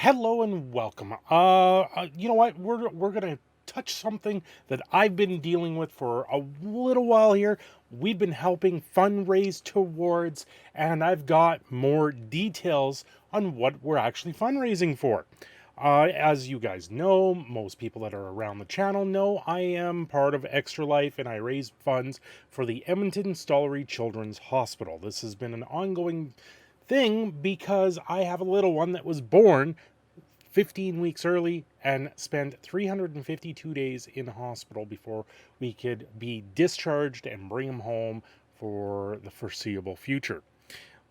Hello and welcome. You know what? We're gonna touch something that I've been dealing with for a little while here. We've been helping fundraise towards, and I've got more details on what we're actually fundraising for. As you guys know, most people that are around the channel know I am part of Extra Life and I raise funds for the Edmonton Stollery Children's Hospital. This has been an ongoing thing because I have a little one that was born 15 weeks early and spent 352 days in the hospital before we could be discharged and bring him home for the foreseeable future.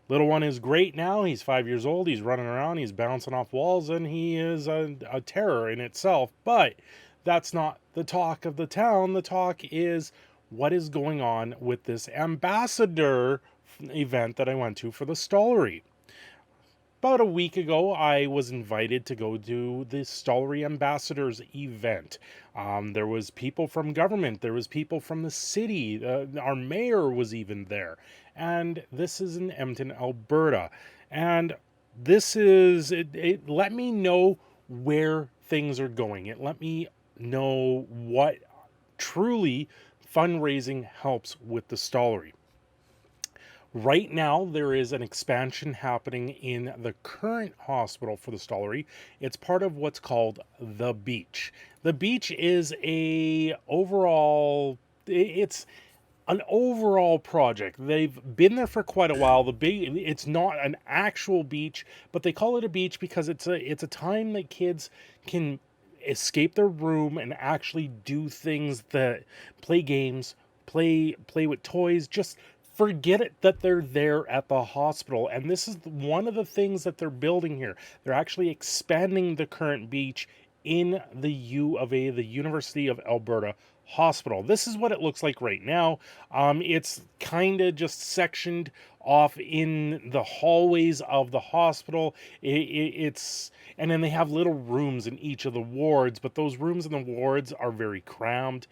Little one is great now. He's 5 years old. He's running around. He's bouncing off walls, and he is a terror in itself. But that's not the talk of the town. The talk is what is going on with this ambassador event that I went to for the Stollery. About a week ago, I was invited to go to the Stollery Ambassadors event. There was people from government, there was people from the city, our mayor was even there. And this is in Edmonton, Alberta. And it let me know where things are going. It let me know what truly fundraising helps with the Stollery. Right now, there is an expansion happening in the current hospital for the Stollery. It's part of what's called the Beach. The Beach is it's an overall project. They've been there for quite a while. It's not an actual beach, but they call it a beach because it's a time that kids can escape their room and actually do things that play games, play with toys, just forget it that they're there at the hospital. And this is one of the things that they're building here. They're actually expanding the current beach in the U of A, the University of Alberta Hospital. This is what it looks like right now. It's kind of just sectioned off in the hallways of the hospital. It's and then they have little rooms in each of the wards, but those rooms in the wards are very crammed.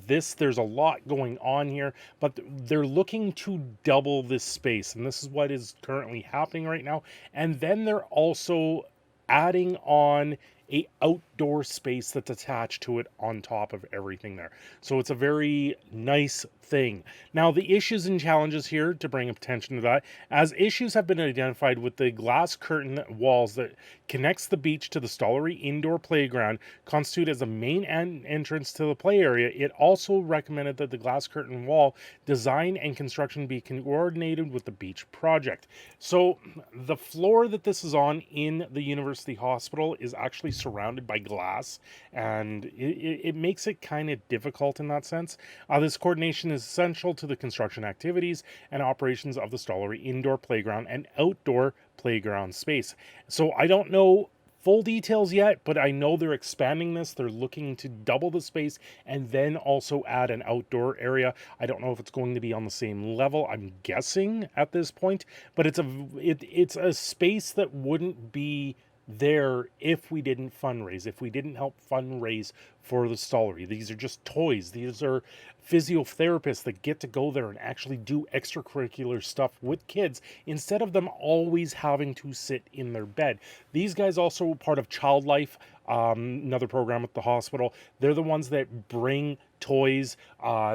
There's a lot going on here, but they're looking to double this space, and this is what is currently happening right now. And then they're also adding on a outdoor space that's attached to it on top of everything there. So it's a very nice thing. Now, the issues and challenges here, to bring attention to that, as issues have been identified with the glass curtain walls that connects the beach to the Stollery indoor playground, constitute as a main entrance to the play area. It also recommended that the glass curtain wall design and construction be coordinated with the beach project. So the floor that this is on in the university hospital is actually surrounded by glass, and it makes it kind of difficult in that sense. This coordination is essential to the construction activities and operations of the Stollery indoor playground and outdoor playground space. So I don't know full details yet, but I know they're expanding this. They're looking to double the space and then also add an outdoor area. I don't know if it's going to be on the same level. I'm guessing at this point, but it's a space that wouldn't be there if we didn't fundraise, if we didn't help fundraise for the Stollery. These are just toys. These are physiotherapists that get to go there and actually do extracurricular stuff with kids instead of them always having to sit in their bed. These guys also part of Child Life, another program at the hospital. They're the ones that bring toys.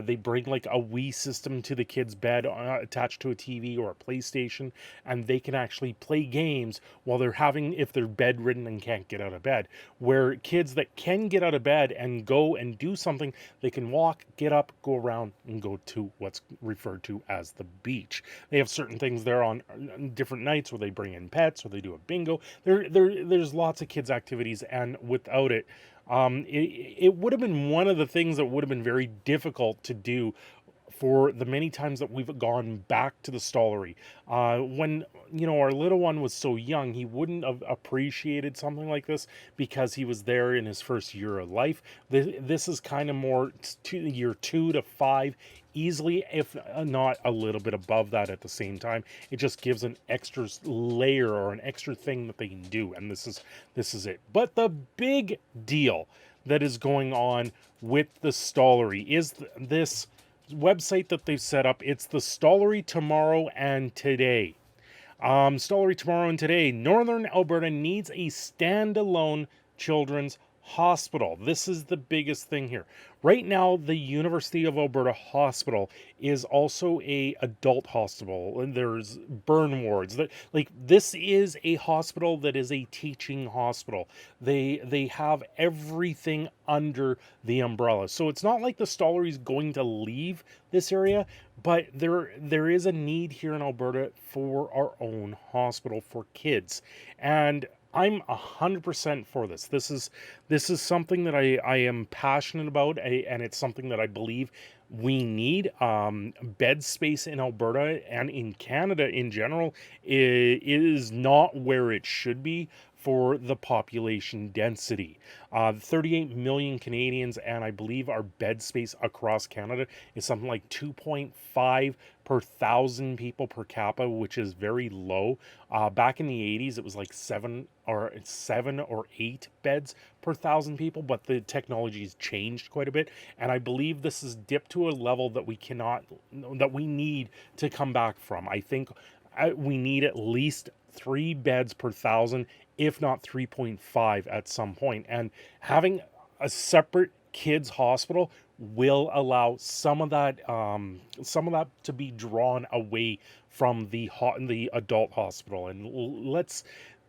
They bring like a Wii system to the kid's bed attached to a TV or a PlayStation, and they can actually play games while if they're bedridden and can't get out of bed. Where kids that can get out of bed and go and do something, they can walk, get up, go around, and go to what's referred to as the beach. They have certain things there on different nights where they bring in pets or they do a bingo. There's lots of kids' activities, and without it, it would have been one of the things that would have been very difficult to do for the many times that we've gone back to the Stollery. When, our little one was so young, he wouldn't have appreciated something like this because he was there in his first year of life. This is kind of more to year 2 to 5, easily, if not a little bit above that at the same time. It just gives an extra layer or an extra thing that they can do, and this is it. But the big deal that is going on with the Stollery is this website that they've set up. It's the Stollery Tomorrow and Today. Stollery tomorrow and today. Northern Alberta needs a standalone children's hospital. This is the biggest thing here. Right now, the University of Alberta Hospital is also a adult hospital, and there's burn wards. Like this is a hospital that is a teaching hospital. They have everything under the umbrella. So it's not like the Stollery is going to leave this area, but there is a need here in Alberta for our own hospital for kids. And I'm 100% for this. This is something that I am passionate about, and it's something that I believe we need. Bed space in Alberta and in Canada in general is not where it should be for the population density. 38 million Canadians, and I believe our bed space across Canada is something like 2.5 per thousand people per capita, which is very low. Back in the 80s, it was like seven or 8 beds per thousand people, but the technology's changed quite a bit, and I believe this has dipped to a level that we need to come back from. I think we need at least 3 beds per thousand, if not 3.5 at some point. And having a separate kids hospital will allow some of that to be drawn away from the adult hospital, and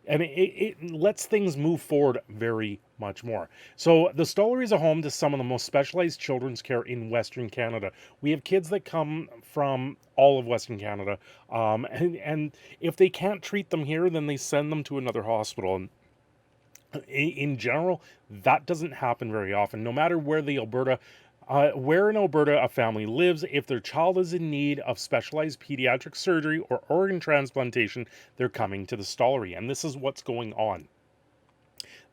it lets things move forward very much more. So the Stollery is a home to some of the most specialized children's care in Western Canada. We have kids that come from all of Western Canada, and if they can't treat them here, then they send them to another hospital. And in general, that doesn't happen very often. No matter where in Alberta a family lives, if their child is in need of specialized pediatric surgery or organ transplantation, they're coming to the Stollery, and this is what's going on.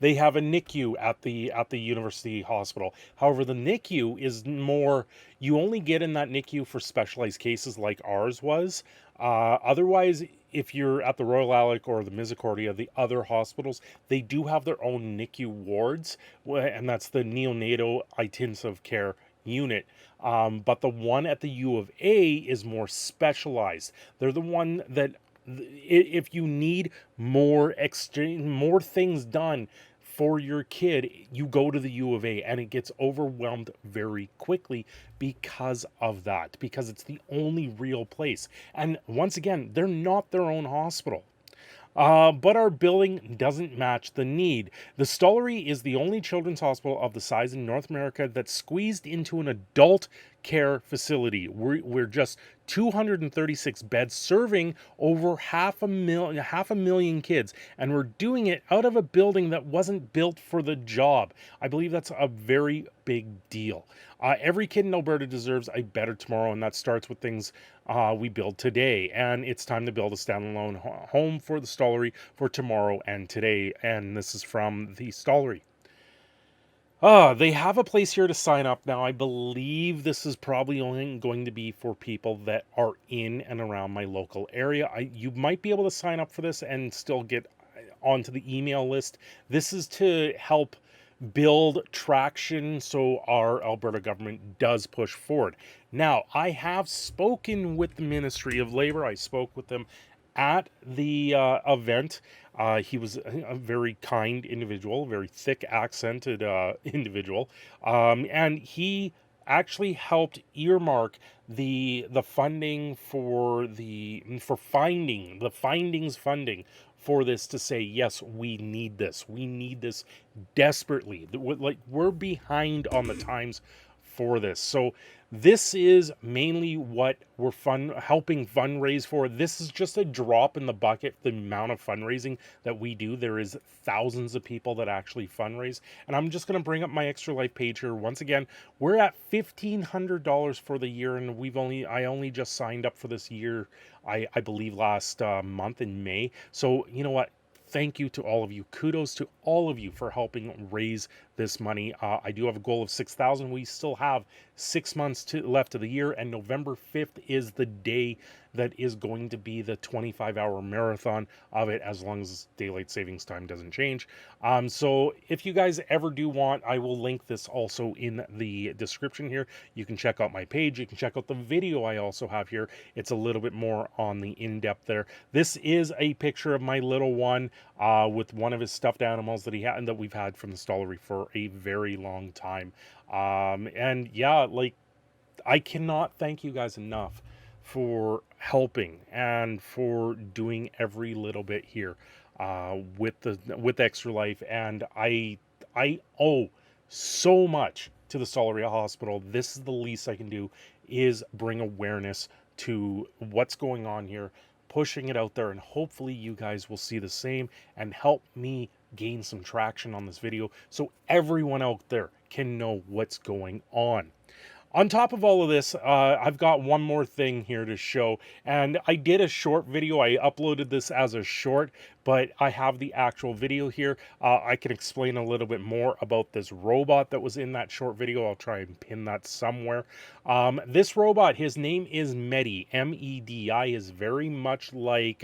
They have a NICU at the university hospital. However, the NICU is more, you only get in that NICU for specialized cases like ours was. Otherwise, if you're at the Royal Alec or the Misericordia, the other hospitals, they do have their own NICU wards, and that's the neonatal intensive care unit. But the one at the U of A is more specialized. They're the one that, if you need more things done for your kid, you go to the U of A, and it gets overwhelmed very quickly because of that, because it's the only real place. And once again, they're not their own hospital. But our billing doesn't match the need. The Stollery is the only children's hospital of the size in North America that's squeezed into an adult care facility. We're just 236 beds serving over half a million kids, and we're doing it out of a building that wasn't built for the job. I believe that's a very big deal. Every kid in Alberta deserves a better tomorrow, and that starts with things we build today. And it's time to build a standalone home for the Stollery for tomorrow and today. And this is from the Stollery. They have a place here to sign up now. I believe this is probably only going to be for people that are in and around my local area. You might be able to sign up for this and still get onto the email list. This is to help build traction so our Alberta government does push forward. Now, I have spoken with the Ministry of Labor. I spoke with them at the event. He was a very kind individual, very thick accented individual, and he actually helped earmark the funding for findings funding for this, to say, yes, we need this desperately. We're behind on the times for this. So this is mainly what we're helping fundraise for. This is just a drop in the bucket, the amount of fundraising that we do. There is thousands of people that actually fundraise. And I'm just going to bring up my Extra Life page here. Once again, we're at $1,500 for the year, and I only just signed up for this year, I believe last month in May. So you know what? Thank you to all of you. Kudos to all of you for helping raise this money. I do have a goal of 6,000. We still have 6 months left of the year, and November 5th is the day that is going to be the 25-hour marathon of it, as long as daylight savings time doesn't change. So if you guys ever do want, I will link this also in the description here. You can check out my page. You can check out the video I also have here. It's a little bit more on the in-depth there. This is a picture of my little one with one of his stuffed animals that he had and that we've had from the Stollery for a very long time. And yeah, like, I cannot thank you guys enough for helping and for doing every little bit here with Extra Life. And I owe so much to the Stollery Hospital. This is the least I can do, is bring awareness to what's going on here, pushing it out there, and hopefully you guys will see the same and help me gain some traction on this video so everyone out there can know what's going on. On top of all of this, I've got one more thing here to show, and I did a short video. I uploaded this as a short, but I have the actual video here. I can explain a little bit more about this robot that was in that short video. I'll try and pin that somewhere. This robot, his name is Medi, M-E-D-I, is very much like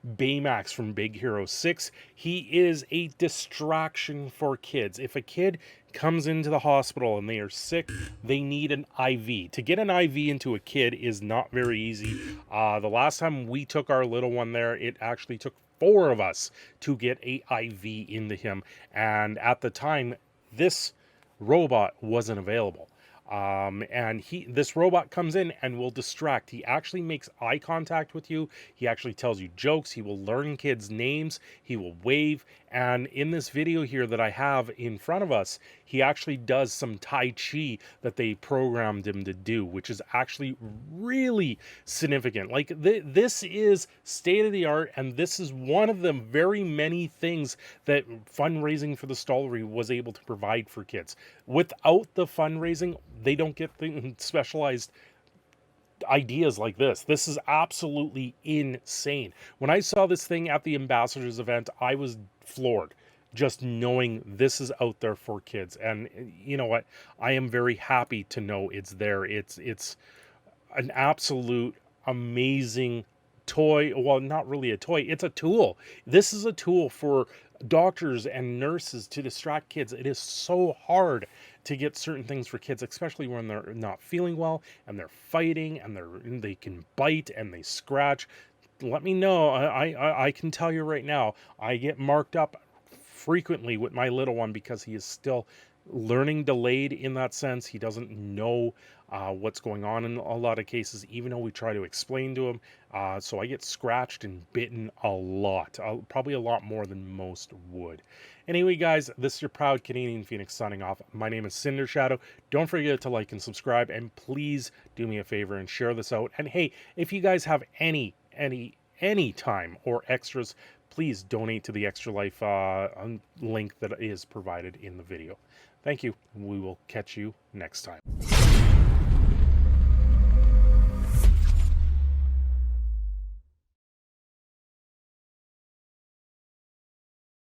Baymax from Big Hero 6. He is a distraction for kids. If a kid comes into the hospital and they are sick, they need an IV. To get an IV into a kid is not very easy. The last time we took our little one there, it actually took 4 of us to get a IV into him. And at the time, this robot wasn't available. And this robot comes in and will distract. He actually makes eye contact with you. He actually tells you jokes. He will learn kids' names. He will wave. And in this video here that I have in front of us, he actually does some Tai Chi that they programmed him to do, which is actually really significant. Like, this is state of the art, and this is one of the very many things that fundraising for the Stollery was able to provide for kids. Without the fundraising, they don't get the specialized ideas like this. This is absolutely insane. When I saw this thing at the ambassadors event, I was floored just knowing this is out there for kids. And you know what? I am very happy to know it's there. It's an absolute amazing toy. Well, not really a toy. It's a tool. This is a tool for doctors and nurses to distract kids. It is so hard to get certain things for kids, especially when they're not feeling well and they're fighting and they can bite and they scratch. Let me know. I can tell you right now, I get marked up frequently with my little one because he is still learning delayed in that sense. He doesn't know what's going on in a lot of cases, even though we try to explain to him. So I get scratched and bitten a lot, probably a lot more than most would. Anyway, guys, this is your proud Canadian Phoenix signing off. My name is Cindershadow. Don't forget to like and subscribe, and please do me a favor and share this out. And hey, if you guys have any time or extras, please donate to the Extra Life link that is provided in the video. Thank you. We will catch you next time.